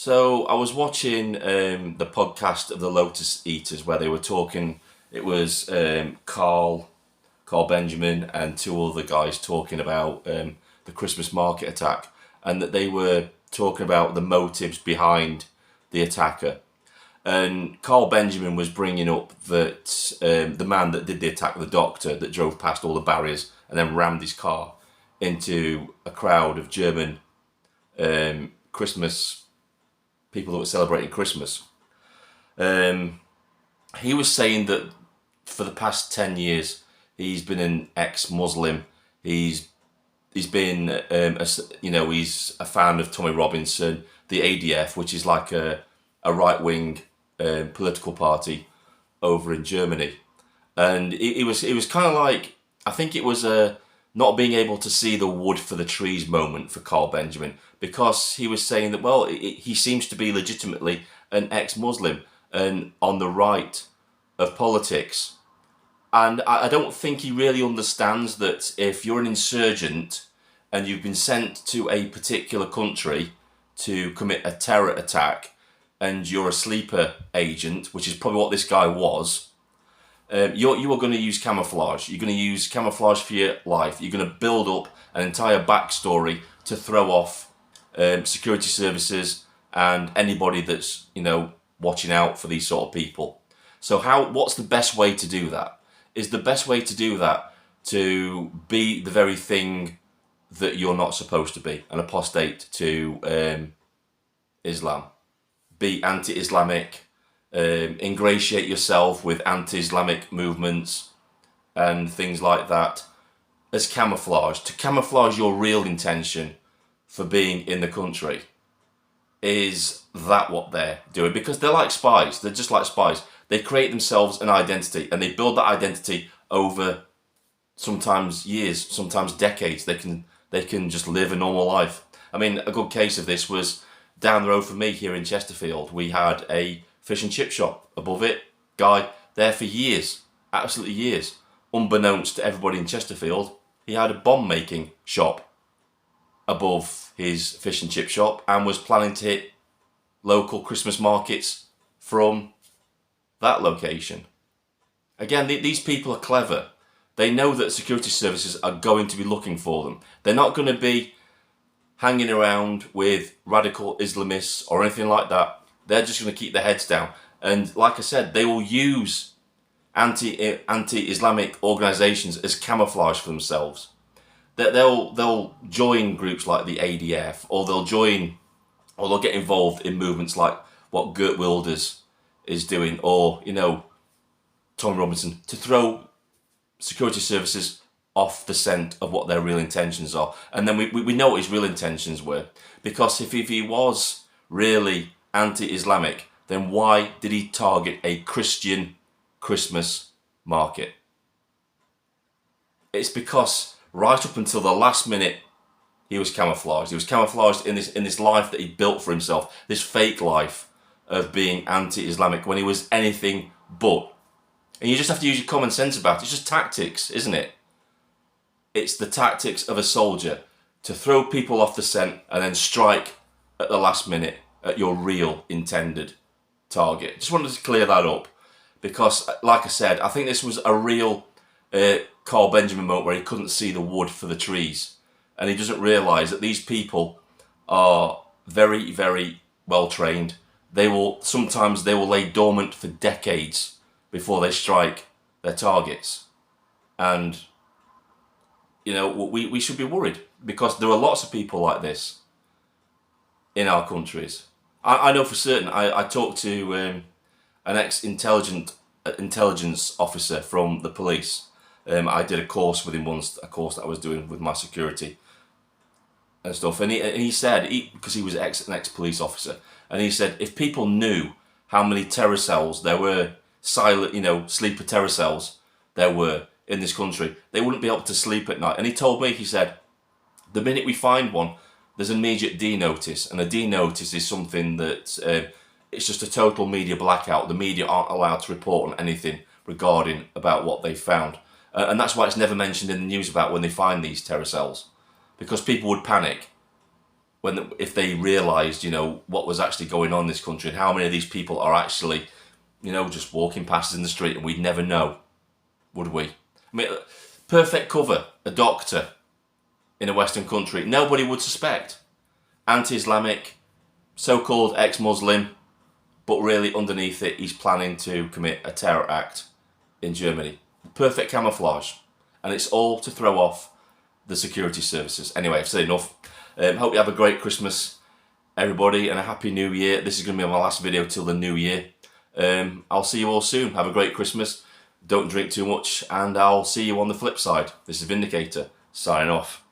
So I was watching the podcast of the Lotus Eaters where they were talking. It was Carl Benjamin and two other guys talking about the Christmas market attack, and that they were talking about the motives behind the attacker. And Carl Benjamin was bringing up that the man that did the attack, the doctor that drove past all the barriers and then rammed his car into a crowd of German Christmas people that were celebrating Christmas. He was saying that for the past 10 years, he's been an ex-Muslim. He's been, he's a fan of Tommy Robinson, the ADF, which is like a right-wing political party over in Germany. And it was kind of like, I think it was a not being able to see the wood for the trees moment for Carl Benjamin, because he was saying that, well, he seems to be legitimately an ex-Muslim and on the right of politics. And I don't think he really understands that if you're an insurgent and you've been sent to a particular country to commit a terror attack and you're a sleeper agent, which is probably what this guy was, you are going to use camouflage. You're going to use camouflage for your life. You're going to build up an entire backstory to throw off security services and anybody that's, watching out for these sort of people. So what's the best way to do that? Is the best way to do that to be the very thing that you're not supposed to be, an apostate to Islam. Be anti-Islamic, ingratiate yourself with anti-Islamic movements and things like that as camouflage, to camouflage your real intention for being in the country. Is that what they're doing? Because they're like spies. They're just like spies. They create themselves an identity and they build that identity over sometimes years, sometimes decades. They can just live a normal life. I mean, a good case of this was down the road from me here in Chesterfield. We had a fish and chip shop above it. Guy there for years, absolutely years. Unbeknownst to everybody in Chesterfield, he had a bomb making shop above his fish and chip shop and was planning to hit local Christmas markets from that location. Again, these people are clever. They know that security services are going to be looking for them. They're not going to be hanging around with radical Islamists or anything like that. They're just going to keep their heads down. And like I said, they will use anti-Islamic organisations as camouflage for themselves. They'll join groups like the ADF, or they'll get involved in movements like what Geert Wilders is doing, or Tommy Robinson, to throw security services off the scent of what their real intentions are. And then we know what his real intentions were, because if he was really anti-Islamic, then why did he target a Christian Christmas market? It's because right up until the last minute he was camouflaged. He was camouflaged in this life that he built for himself, this fake life of being anti-Islamic, when he was anything but. And you just have to use your common sense about it. It's just tactics, isn't it? It's the tactics of a soldier to throw people off the scent and then strike at the last minute at your real intended target. Just wanted to clear that up, because, like I said, I think this was a real Carl Benjamin moment where he couldn't see the wood for the trees, and he doesn't realise that these people are very, very well trained. Sometimes they will lay dormant for decades before they strike their targets, and we should be worried, because there are lots of people like this in our countries. I know for certain. I talked to an ex-intelligence officer from the police. I did a course with him once, a course that I was doing with my security and stuff. And he said, because he was an ex-police officer, and he said if people knew how many terror cells there were, silent, sleeper terror cells there were in this country, they wouldn't be able to sleep at night. And he told me, he said, the minute we find one, there's an immediate D-notice, and a D-notice is something that it's just a total media blackout. The media aren't allowed to report on anything regarding about what they found, and that's why it's never mentioned in the news about when they find these terror cells, because people would panic if they realised, what was actually going on in this country and how many of these people are actually, just walking past us in the street, and we'd never know, would we? I mean, perfect cover, a doctor in a Western country, nobody would suspect. Anti-Islamic, so-called ex-Muslim, but really underneath it, he's planning to commit a terror act in Germany. Perfect camouflage. And it's all to throw off the security services. Anyway, I've said enough. Hope you have a great Christmas, everybody, and a happy New Year. This is going to be my last video till the New Year. I'll see you all soon. Have a great Christmas. Don't drink too much, and I'll see you on the flip side. This is Vindicator, signing off.